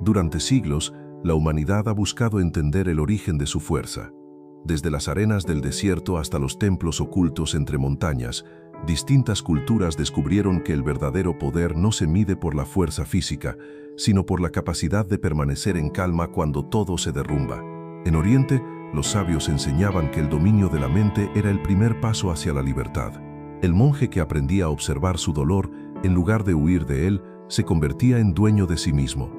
Durante siglos, la humanidad ha buscado entender el origen de su fuerza. Desde las arenas del desierto hasta los templos ocultos entre montañas, distintas culturas descubrieron que el verdadero poder no se mide por la fuerza física, sino por la capacidad de permanecer en calma cuando todo se derrumba. En Oriente, los sabios enseñaban que el dominio de la mente era el primer paso hacia la libertad. El monje que aprendía a observar su dolor, en lugar de huir de él, se convertía en dueño de sí mismo.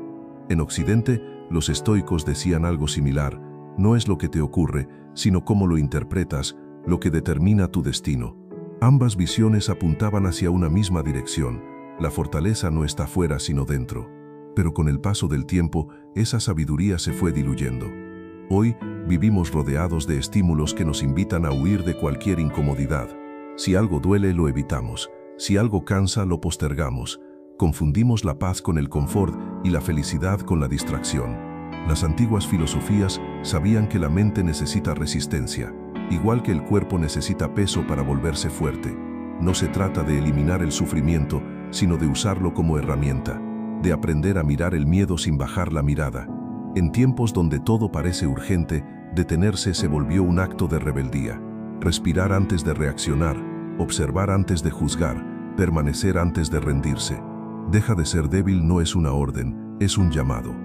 En Occidente, los estoicos decían algo similar: no es lo que te ocurre, sino cómo lo interpretas, lo que determina tu destino. Ambas visiones apuntaban hacia una misma dirección: la fortaleza no está fuera sino dentro. Pero con el paso del tiempo, esa sabiduría se fue diluyendo. Hoy, vivimos rodeados de estímulos que nos invitan a huir de cualquier incomodidad. Si algo duele, lo evitamos. Si algo cansa, lo postergamos. Confundimos la paz con el confort y la felicidad con la distracción. Las antiguas filosofías sabían que la mente necesita resistencia, igual que el cuerpo necesita peso para volverse fuerte. No se trata de eliminar el sufrimiento, sino de usarlo como herramienta, de aprender a mirar el miedo sin bajar la mirada. En tiempos donde todo parece urgente, detenerse se volvió un acto de rebeldía. Respirar antes de reaccionar, observar antes de juzgar, permanecer antes de rendirse. Deja de ser débil no es una orden, es un llamado.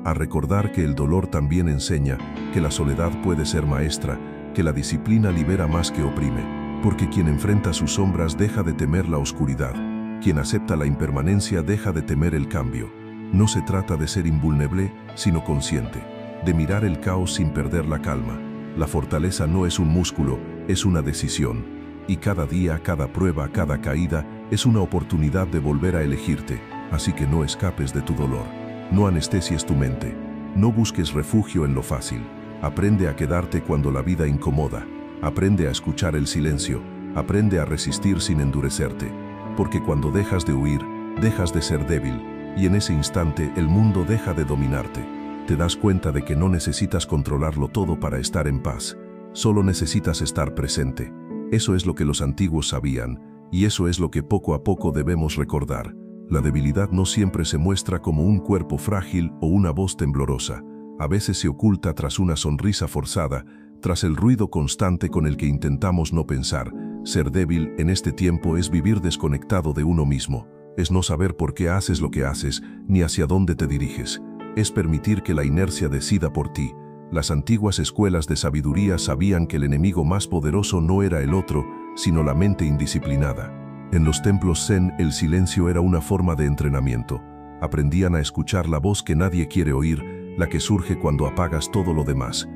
A recordar que el dolor también enseña, que la soledad puede ser maestra, que la disciplina libera más que oprime, porque quien enfrenta sus sombras deja de temer la oscuridad. Quien acepta la impermanencia deja de temer el cambio. No se trata de ser invulnerable, sino consciente, de mirar el caos sin perder la calma. La fortaleza no es un músculo, es una decisión. Y cada día, cada prueba, cada caída, es una oportunidad de volver a elegirte. Así que no escapes de tu dolor. No anestesies tu mente. No busques refugio en lo fácil. Aprende a quedarte cuando la vida incomoda. Aprende a escuchar el silencio. Aprende a resistir sin endurecerte. Porque cuando dejas de huir, dejas de ser débil. Y en ese instante el mundo deja de dominarte. Te das cuenta de que no necesitas controlarlo todo para estar en paz. Solo necesitas estar presente. Eso es lo que los antiguos sabían, y eso es lo que poco a poco debemos recordar. La debilidad no siempre se muestra como un cuerpo frágil o una voz temblorosa. A veces se oculta tras una sonrisa forzada, tras el ruido constante con el que intentamos no pensar. Ser débil en este tiempo es vivir desconectado de uno mismo. Es no saber por qué haces lo que haces, ni hacia dónde te diriges. Es permitir que la inercia decida por ti. Las antiguas escuelas de sabiduría sabían que el enemigo más poderoso no era el otro, sino la mente indisciplinada. En los templos zen, el silencio era una forma de entrenamiento. Aprendían a escuchar la voz que nadie quiere oír, la que surge cuando apagas todo lo demás.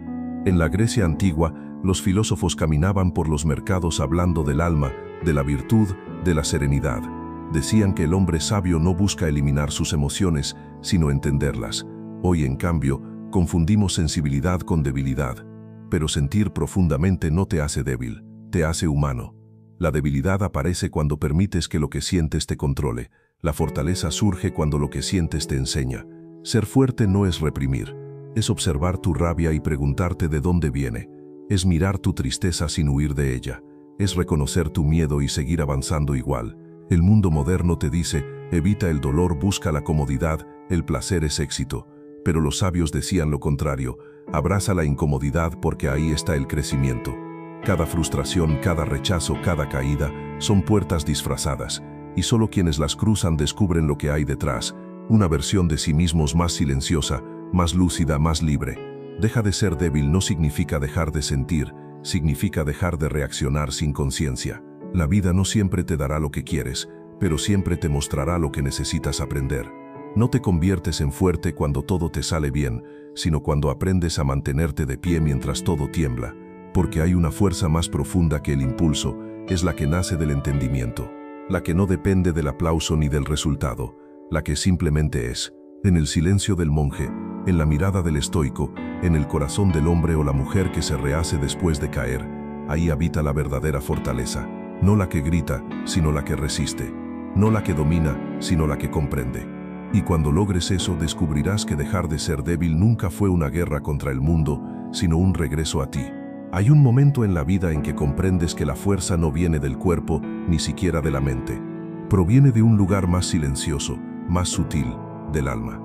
En la Grecia antigua, los filósofos caminaban por los mercados hablando del alma, de la virtud, de la serenidad. Decían que el hombre sabio no busca eliminar sus emociones, sino entenderlas. Hoy, en cambio, confundimos sensibilidad con debilidad. Pero sentir profundamente no te hace débil, te hace humano. La debilidad aparece cuando permites que lo que sientes te controle. La fortaleza surge cuando lo que sientes te enseña. Ser fuerte no es reprimir. Es observar tu rabia y preguntarte de dónde viene. Es mirar tu tristeza sin huir de ella. Es reconocer tu miedo y seguir avanzando igual. El mundo moderno te dice, evita el dolor, busca la comodidad, el placer es éxito. Pero los sabios decían lo contrario, abraza la incomodidad porque ahí está el crecimiento. Cada frustración, cada rechazo, cada caída son puertas disfrazadas, y solo quienes las cruzan descubren lo que hay detrás, una versión de sí mismos más silenciosa, más lúcida, más libre. Deja de ser débil no significa dejar de sentir, significa dejar de reaccionar sin conciencia. La vida no siempre te dará lo que quieres, pero siempre te mostrará lo que necesitas aprender. No te conviertes en fuerte cuando todo te sale bien, sino cuando aprendes a mantenerte de pie mientras todo tiembla. Porque hay una fuerza más profunda que el impulso, es la que nace del entendimiento, la que no depende del aplauso ni del resultado, la que simplemente es. En el silencio del monje, en la mirada del estoico, en el corazón del hombre o la mujer que se rehace después de caer, ahí habita la verdadera fortaleza. No la que grita, sino la que resiste. No la que domina, sino la que comprende. Y cuando logres eso, descubrirás que dejar de ser débil nunca fue una guerra contra el mundo, sino un regreso a ti. Hay un momento en la vida en que comprendes que la fuerza no viene del cuerpo, ni siquiera de la mente. proviene de un lugar más silencioso, más sutil, del alma.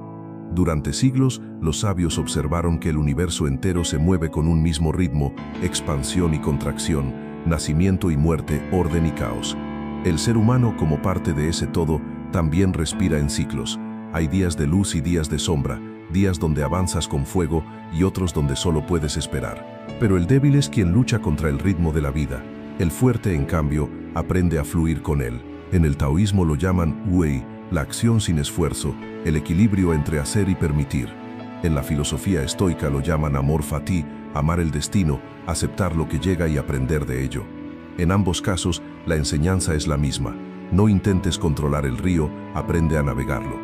Durante siglos, los sabios observaron que el universo entero se mueve con un mismo ritmo, expansión y contracción, nacimiento y muerte, orden y caos. El ser humano, como parte de ese todo, también respira en ciclos. Hay días de luz y días de sombra, días donde avanzas con fuego y otros donde solo puedes esperar. Pero el débil es quien lucha contra el ritmo de la vida. El fuerte, en cambio, aprende a fluir con él. En el taoísmo lo llaman wei, la acción sin esfuerzo, el equilibrio entre hacer y permitir. En la filosofía estoica lo llaman amor fati, amar el destino, aceptar lo que llega y aprender de ello. En ambos casos, la enseñanza es la misma. No intentes controlar el río, aprende a navegarlo.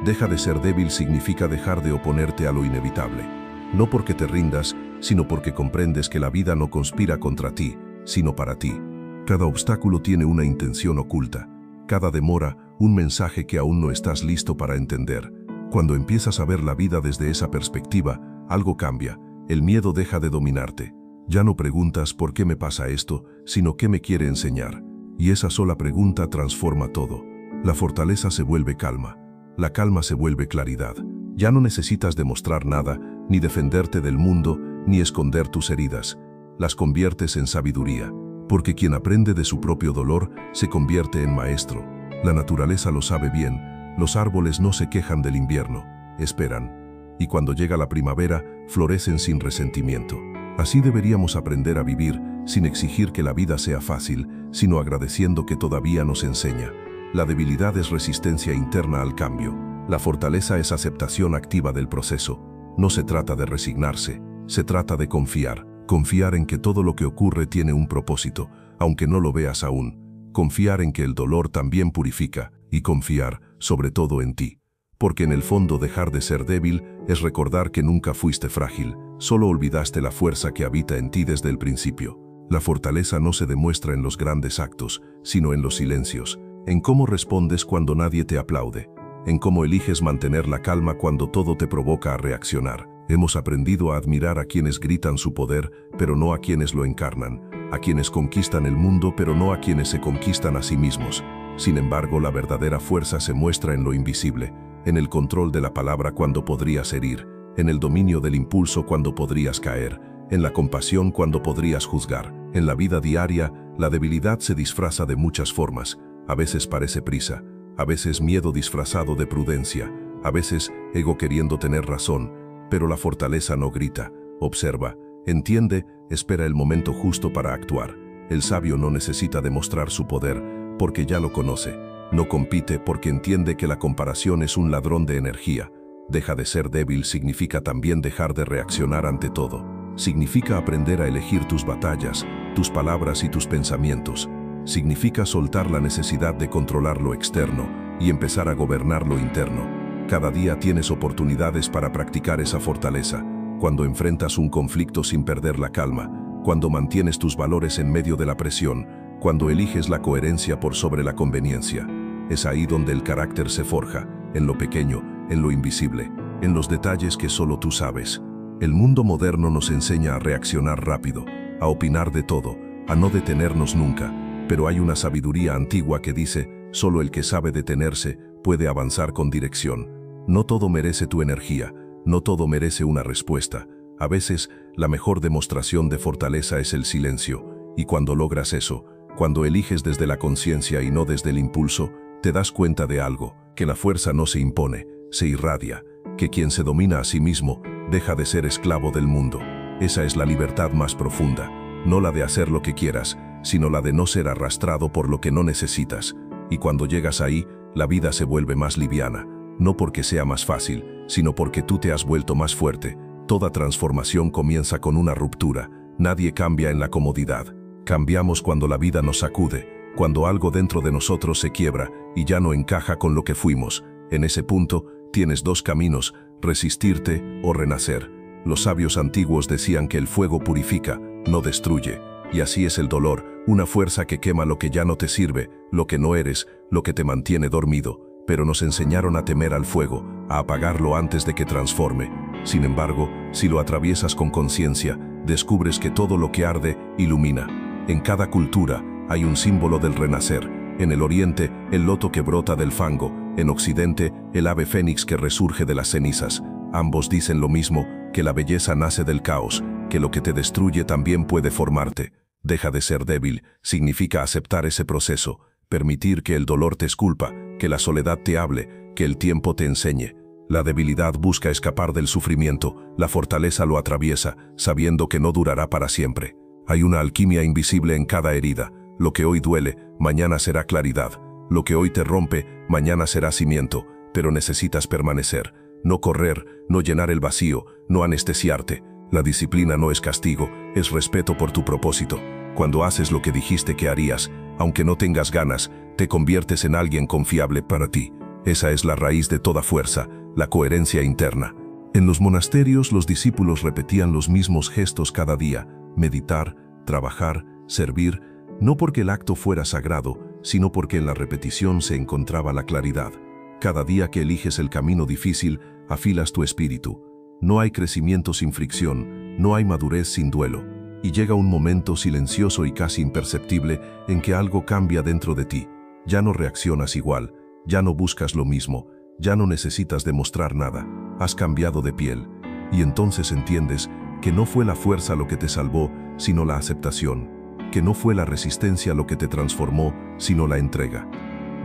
Deja de ser débil significa dejar de oponerte a lo inevitable. No porque te rindas, sino porque comprendes que la vida no conspira contra ti, sino para ti. Cada obstáculo tiene una intención oculta. Cada demora, un mensaje que aún no estás listo para entender. Cuando empiezas a ver la vida desde esa perspectiva, algo cambia. El miedo deja de dominarte. Ya no preguntas por qué me pasa esto, sino qué me quiere enseñar. Y esa sola pregunta transforma todo. La fortaleza se vuelve calma. La calma se vuelve claridad. Ya no necesitas demostrar nada, ni defenderte del mundo, ni esconder tus heridas. Las conviertes en sabiduría. Porque quien aprende de su propio dolor se convierte en maestro. La naturaleza lo sabe bien. Los árboles no se quejan del invierno, esperan. Y cuando llega la primavera, florecen sin resentimiento. Así deberíamos aprender a vivir, sin exigir que la vida sea fácil, sino agradeciendo que todavía nos enseña. La debilidad es resistencia interna al cambio. La fortaleza es aceptación activa del proceso. No se trata de resignarse, se trata de confiar. Confiar en que todo lo que ocurre tiene un propósito, aunque no lo veas aún. Confiar en que el dolor también purifica, y confiar, sobre todo, en ti. Porque en el fondo dejar de ser débil es recordar que nunca fuiste frágil, solo olvidaste la fuerza que habita en ti desde el principio. La fortaleza no se demuestra en los grandes actos, sino en los silencios, en cómo respondes cuando nadie te aplaude, en cómo eliges mantener la calma cuando todo te provoca a reaccionar. Hemos aprendido a admirar a quienes gritan su poder, pero no a quienes lo encarnan, a quienes conquistan el mundo, pero no a quienes se conquistan a sí mismos. Sin embargo, la verdadera fuerza se muestra en lo invisible, en el control de la palabra cuando podrías herir, en el dominio del impulso cuando podrías caer, en la compasión cuando podrías juzgar. En la vida diaria, la debilidad se disfraza de muchas formas. A veces parece prisa, a veces miedo disfrazado de prudencia, a veces ego queriendo tener razón. Pero la fortaleza no grita, observa, entiende, espera el momento justo para actuar. El sabio no necesita demostrar su poder, porque ya lo conoce. No compite porque entiende que la comparación es un ladrón de energía. Deja de ser débil significa también dejar de reaccionar ante todo. Significa aprender a elegir tus batallas, tus palabras y tus pensamientos. Significa soltar la necesidad de controlar lo externo y empezar a gobernar lo interno. Cada día tienes oportunidades para practicar esa fortaleza, cuando enfrentas un conflicto sin perder la calma, cuando mantienes tus valores en medio de la presión, cuando eliges la coherencia por sobre la conveniencia. Es ahí donde el carácter se forja, en lo pequeño, en lo invisible, en los detalles que solo tú sabes. El mundo moderno nos enseña a reaccionar rápido, a opinar de todo, a no detenernos nunca, pero hay una sabiduría antigua que dice, solo el que sabe detenerse puede avanzar con dirección. No todo merece tu energía, no todo merece una respuesta. A veces, la mejor demostración de fortaleza es el silencio, y cuando logras eso, cuando eliges desde la conciencia y no desde el impulso, te das cuenta de algo, que la fuerza no se impone, se irradia, que quien se domina a sí mismo deja de ser esclavo del mundo. Esa es la libertad más profunda, no la de hacer lo que quieras, sino la de no ser arrastrado por lo que no necesitas. Y cuando llegas ahí, la vida se vuelve más liviana. No porque sea más fácil, sino porque tú te has vuelto más fuerte. Toda transformación comienza con una ruptura. Nadie cambia en la comodidad. Cambiamos cuando la vida nos sacude, cuando algo dentro de nosotros se quiebra y ya no encaja con lo que fuimos. En ese punto, tienes dos caminos, resistirte o renacer. Los sabios antiguos decían que el fuego purifica, no destruye. Y así es el dolor, una fuerza que quema lo que ya no te sirve, lo que no eres, lo que te mantiene dormido. Pero nos enseñaron a temer al fuego, a apagarlo antes de que transforme. Sin embargo, si lo atraviesas con conciencia, descubres que todo lo que arde, ilumina. En cada cultura hay un símbolo del renacer, En el oriente, el loto que brota del fango. En occidente, el ave fénix que resurge de las cenizas. Ambos dicen lo mismo, que la belleza nace del caos, que lo que te destruye también puede formarte. Deja de ser débil, significa aceptar ese proceso, permitir que el dolor te esculpa, que la soledad te hable, que el tiempo te enseñe. La debilidad busca escapar del sufrimiento, la fortaleza lo atraviesa, sabiendo que no durará para siempre. Hay una alquimia invisible en cada herida. Lo que hoy duele, mañana será claridad. Lo que hoy te rompe, mañana será cimiento, pero necesitas permanecer. No correr, no llenar el vacío, no anestesiarte. La disciplina no es castigo, es respeto por tu propósito. Cuando haces lo que dijiste que harías, aunque no tengas ganas, te conviertes en alguien confiable para ti. Esa es la raíz de toda fuerza, la coherencia interna. En los monasterios los discípulos repetían los mismos gestos cada día: meditar, trabajar, servir, no porque el acto fuera sagrado, sino porque en la repetición se encontraba la claridad. Cada día que eliges el camino difícil, afilas tu espíritu. No hay crecimiento sin fricción, no hay madurez sin duelo. Y llega un momento silencioso y casi imperceptible en que algo cambia dentro de ti. Ya no reaccionas igual, ya no buscas lo mismo, ya no necesitas demostrar nada. Has cambiado de piel. Y entonces entiendes que no fue la fuerza lo que te salvó, sino la aceptación. Que no fue la resistencia lo que te transformó, sino la entrega.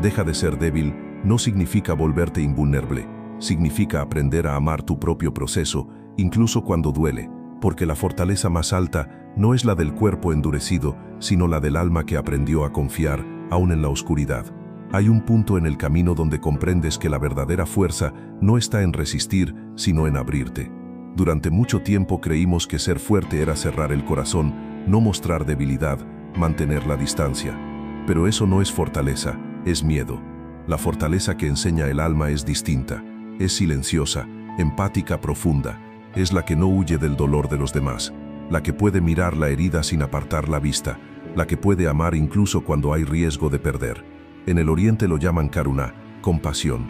Deja de ser débil no significa volverte invulnerable. Significa aprender a amar tu propio proceso, incluso cuando duele, porque la fortaleza más alta no es la del cuerpo endurecido, sino la del alma que aprendió a confiar, aún en la oscuridad. Hay un punto en el camino donde comprendes que la verdadera fuerza no está en resistir, sino en abrirte. Durante mucho tiempo creímos que ser fuerte era cerrar el corazón, no mostrar debilidad, mantener la distancia. Pero eso no es fortaleza, es miedo. La fortaleza que enseña el alma es distinta. Es silenciosa, empática, profunda. Es la que no huye del dolor de los demás. La que puede mirar la herida sin apartar la vista. La que puede amar incluso cuando hay riesgo de perder. En el oriente lo llaman karuna, compasión.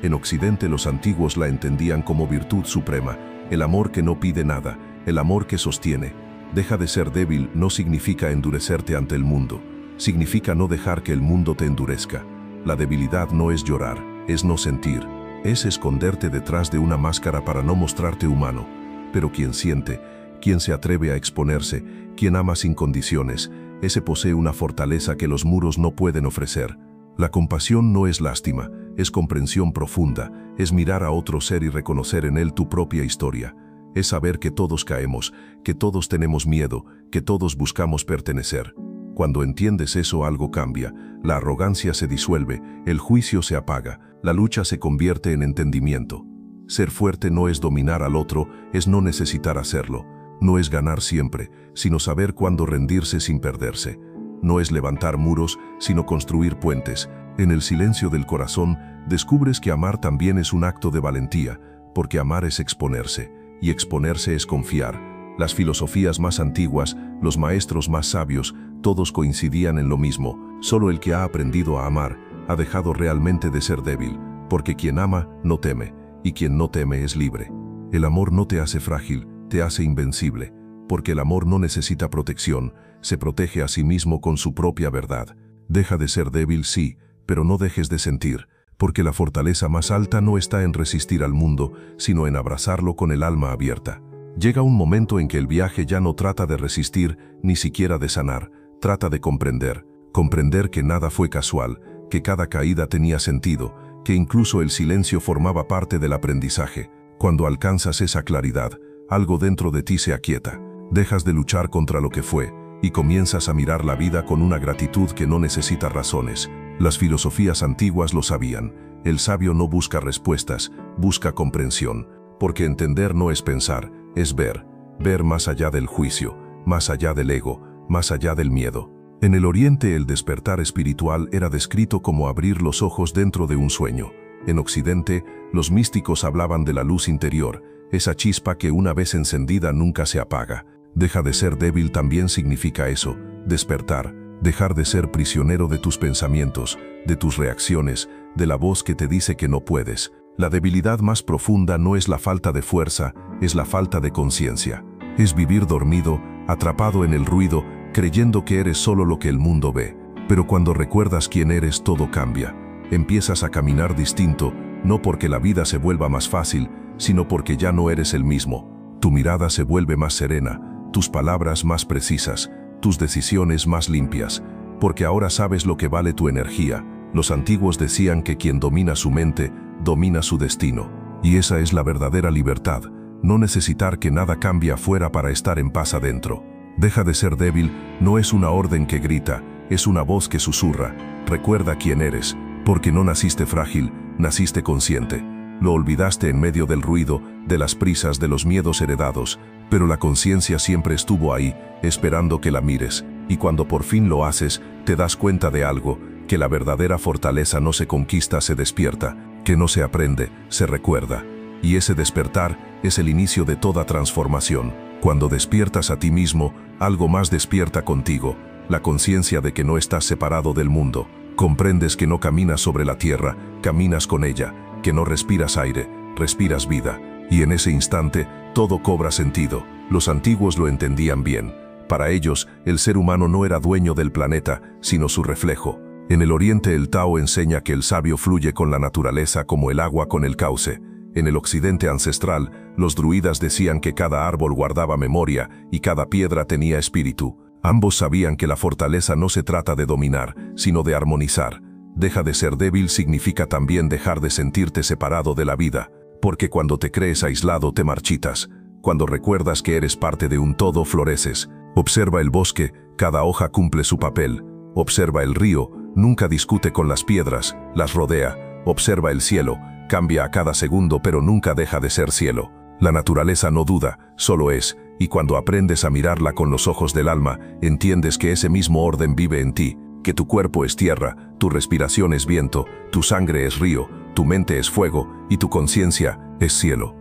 En occidente los antiguos la entendían como virtud suprema, el amor que no pide nada, el amor que sostiene. Deja de ser débil no significa endurecerte ante el mundo. Significa no dejar que el mundo te endurezca. La debilidad no es llorar, es no sentir. Es esconderte detrás de una máscara para no mostrarte humano. Pero quien siente, quien se atreve a exponerse, quien ama sin condiciones, ese posee una fortaleza que los muros no pueden ofrecer. La compasión no es lástima, es comprensión profunda, es mirar a otro ser y reconocer en él tu propia historia. Es saber que todos caemos, que todos tenemos miedo, que todos buscamos pertenecer. Cuando entiendes eso, algo cambia, la arrogancia se disuelve, el juicio se apaga, la lucha se convierte en entendimiento. Ser fuerte no es dominar al otro, es no necesitar hacerlo. No es ganar siempre, sino saber cuándo rendirse sin perderse. No es levantar muros, sino construir puentes. En el silencio del corazón, descubres que amar también es un acto de valentía, porque amar es exponerse, y exponerse es confiar. Las filosofías más antiguas, los maestros más sabios, todos coincidían en lo mismo. Solo el que ha aprendido a amar ha dejado realmente de ser débil, porque quien ama no teme, y quien no teme es libre. El amor no te hace frágil, te hace invencible, porque el amor no necesita protección, se protege a sí mismo con su propia verdad. Deja de ser débil, sí, pero no dejes de sentir, porque la fortaleza más alta no está en resistir al mundo, sino en abrazarlo con el alma abierta. Llega un momento en que el viaje ya no trata de resistir, ni siquiera de sanar, trata de comprender. Comprender que nada fue casual, que cada caída tenía sentido, que incluso el silencio formaba parte del aprendizaje. Cuando alcanzas esa claridad, algo dentro de ti se aquieta. Dejas de luchar contra lo que fue, y comienzas a mirar la vida con una gratitud que no necesita razones. Las filosofías antiguas lo sabían. El sabio no busca respuestas, busca comprensión. Porque entender no es pensar, es ver. Ver más allá del juicio, más allá del ego, más allá del miedo. En el Oriente el despertar espiritual era descrito como abrir los ojos dentro de un sueño. En Occidente, los místicos hablaban de la luz interior, esa chispa que una vez encendida nunca se apaga. Deja de ser débil también significa eso, despertar, dejar de ser prisionero de tus pensamientos, de tus reacciones, de la voz que te dice que no puedes. La debilidad más profunda no es la falta de fuerza, es la falta de conciencia. Es vivir dormido, atrapado en el ruido, creyendo que eres solo lo que el mundo ve. Pero cuando recuerdas quién eres, todo cambia. Empiezas a caminar distinto, no porque la vida se vuelva más fácil, sino porque ya no eres el mismo. Tu mirada se vuelve más serena, tus palabras más precisas, tus decisiones más limpias, porque ahora sabes lo que vale tu energía. Los antiguos decían que quien domina su mente, domina su destino. Y esa es la verdadera libertad, no necesitar que nada cambie afuera para estar en paz adentro. Deja de ser débil, no es una orden que grita, es una voz que susurra. Recuerda quién eres, porque no naciste frágil, naciste consciente. Lo olvidaste en medio del ruido, de las prisas, de los miedos heredados, pero la conciencia siempre estuvo ahí, esperando que la mires, y cuando por fin lo haces, te das cuenta de algo, que la verdadera fortaleza no se conquista, se despierta, que no se aprende, se recuerda. Y ese despertar es el inicio de toda transformación. Cuando despiertas a ti mismo, algo más despierta contigo, la conciencia de que no estás separado del mundo. Comprendes que no caminas sobre la tierra, caminas con ella, que no respiras aire, respiras vida. Y en ese instante, todo cobra sentido. Los antiguos lo entendían bien. Para ellos, el ser humano no era dueño del planeta, sino su reflejo. En el Oriente el Tao enseña que el sabio fluye con la naturaleza como el agua con el cauce. En el Occidente ancestral, los druidas decían que cada árbol guardaba memoria y cada piedra tenía espíritu. Ambos sabían que la fortaleza no se trata de dominar, sino de armonizar. Deja de ser débil significa también dejar de sentirte separado de la vida, porque cuando te crees aislado te marchitas. Cuando recuerdas que eres parte de un todo, floreces. Observa el bosque, cada hoja cumple su papel. Observa el río, nunca discute con las piedras, las rodea. Observa el cielo, cambia a cada segundo pero nunca deja de ser cielo. La naturaleza no duda, solo es, y cuando aprendes a mirarla con los ojos del alma, entiendes que ese mismo orden vive en ti, que tu cuerpo es tierra, tu respiración es viento, tu sangre es río, tu mente es fuego y tu conciencia es cielo.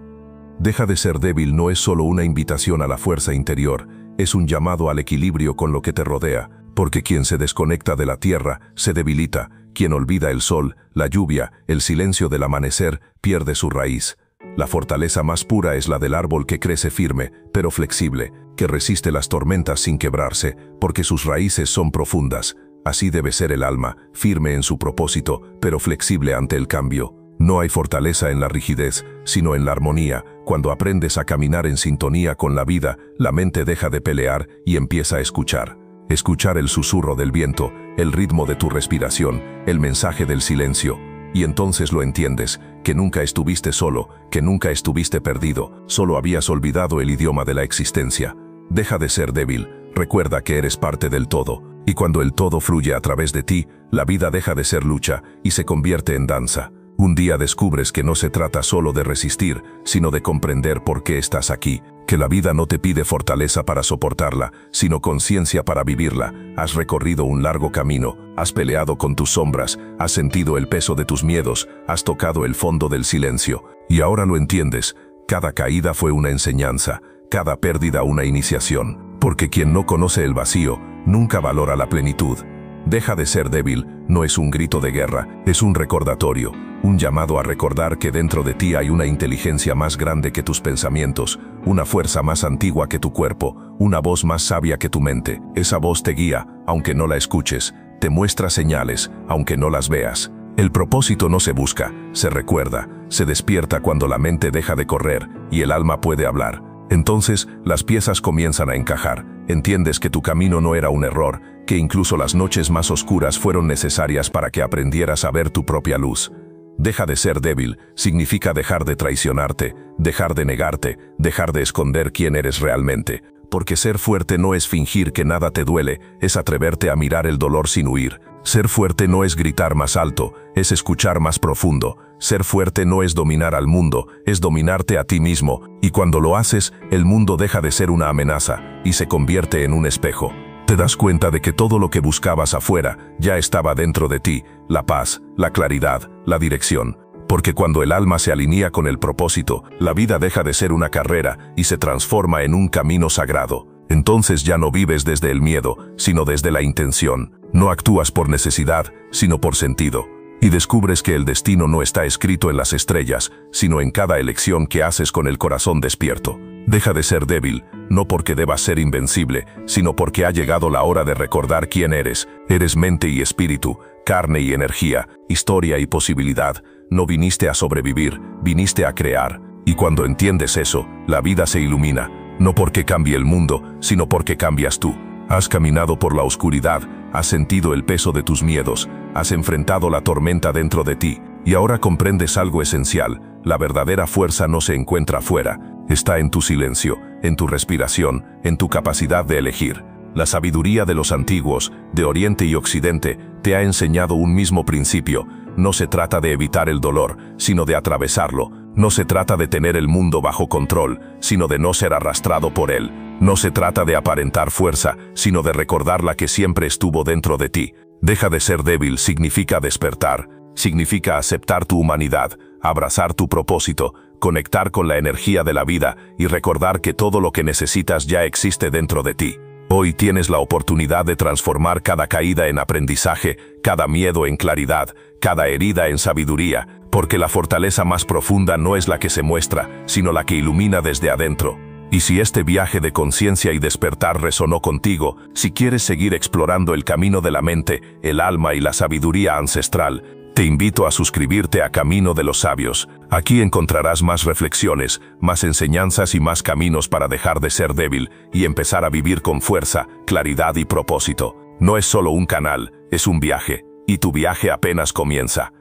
Deja de ser débil no es solo una invitación a la fuerza interior, es un llamado al equilibrio con lo que te rodea, porque quien se desconecta de la tierra se debilita, quien olvida el sol, la lluvia, el silencio del amanecer, pierde su raíz. La fortaleza más pura es la del árbol que crece firme, pero flexible, que resiste las tormentas sin quebrarse, porque sus raíces son profundas. Así debe ser el alma, firme en su propósito, pero flexible ante el cambio. No hay fortaleza en la rigidez, sino en la armonía. Cuando aprendes a caminar en sintonía con la vida, la mente deja de pelear y empieza a escuchar. Escuchar el susurro del viento, el ritmo de tu respiración, el mensaje del silencio. Y entonces lo entiendes, que nunca estuviste solo, que nunca estuviste perdido, solo habías olvidado el idioma de la existencia. Deja de ser débil, recuerda que eres parte del todo, y cuando el todo fluye a través de ti, la vida deja de ser lucha y se convierte en danza. Un día descubres que no se trata solo de resistir, sino de comprender por qué estás aquí, que la vida no te pide fortaleza para soportarla, sino conciencia para vivirla. Has recorrido un largo camino, has peleado con tus sombras, has sentido el peso de tus miedos, has tocado el fondo del silencio, y ahora lo entiendes. Cada caída fue una enseñanza, cada pérdida una iniciación, porque quien no conoce el vacío, nunca valora la plenitud. Deja de ser débil, no es un grito de guerra, es un recordatorio, un llamado a recordar que dentro de ti hay una inteligencia más grande que tus pensamientos, una fuerza más antigua que tu cuerpo, una voz más sabia que tu mente. Esa voz te guía, aunque no la escuches, te muestra señales, aunque no las veas. El propósito no se busca, se recuerda, se despierta cuando la mente deja de correr y el alma puede hablar. Entonces, las piezas comienzan a encajar. Entiendes que tu camino no era un error, que incluso las noches más oscuras fueron necesarias para que aprendieras a ver tu propia luz. Deja de ser débil, significa dejar de traicionarte, dejar de negarte, dejar de esconder quién eres realmente. Porque ser fuerte no es fingir que nada te duele, es atreverte a mirar el dolor sin huir. Ser fuerte no es gritar más alto, es escuchar más profundo. Ser fuerte no es dominar al mundo, es dominarte a ti mismo. Y cuando lo haces, el mundo deja de ser una amenaza y se convierte en un espejo. Te das cuenta de que todo lo que buscabas afuera ya estaba dentro de ti, la paz, la claridad, la dirección. Porque cuando el alma se alinea con el propósito, la vida deja de ser una carrera y se transforma en un camino sagrado. Entonces ya no vives desde el miedo, sino desde la intención. No actúas por necesidad, sino por sentido. Y descubres que el destino no está escrito en las estrellas, sino en cada elección que haces con el corazón despierto. Deja de ser débil, no porque debas ser invencible, sino porque ha llegado la hora de recordar quién eres. Eres mente y espíritu, carne y energía, historia y posibilidad. No viniste a sobrevivir, viniste a crear. Y cuando entiendes eso, la vida se ilumina, no porque cambie el mundo, sino porque cambias tú. Has caminado por la oscuridad, has sentido el peso de tus miedos, has enfrentado la tormenta dentro de ti, y ahora comprendes algo esencial: la verdadera fuerza no se encuentra afuera, está en tu silencio, en tu respiración, en tu capacidad de elegir. La sabiduría de los antiguos, de Oriente y Occidente, te ha enseñado un mismo principio: no se trata de evitar el dolor, sino de atravesarlo. No se trata de tener el mundo bajo control, sino de no ser arrastrado por él. No se trata de aparentar fuerza, sino de recordar la que siempre estuvo dentro de ti. Deja de ser débil significa despertar, significa aceptar tu humanidad, abrazar tu propósito, conectar con la energía de la vida y recordar que todo lo que necesitas ya existe dentro de ti. Hoy tienes la oportunidad de transformar cada caída en aprendizaje, cada miedo en claridad, cada herida en sabiduría, porque la fortaleza más profunda no es la que se muestra, sino la que ilumina desde adentro. Y si este viaje de conciencia y despertar resonó contigo, si quieres seguir explorando el camino de la mente, el alma y la sabiduría ancestral, te invito a suscribirte a Camino de los Sabios. Aquí encontrarás más reflexiones, más enseñanzas y más caminos para dejar de ser débil y empezar a vivir con fuerza, claridad y propósito. No es solo un canal, es un viaje, y tu viaje apenas comienza.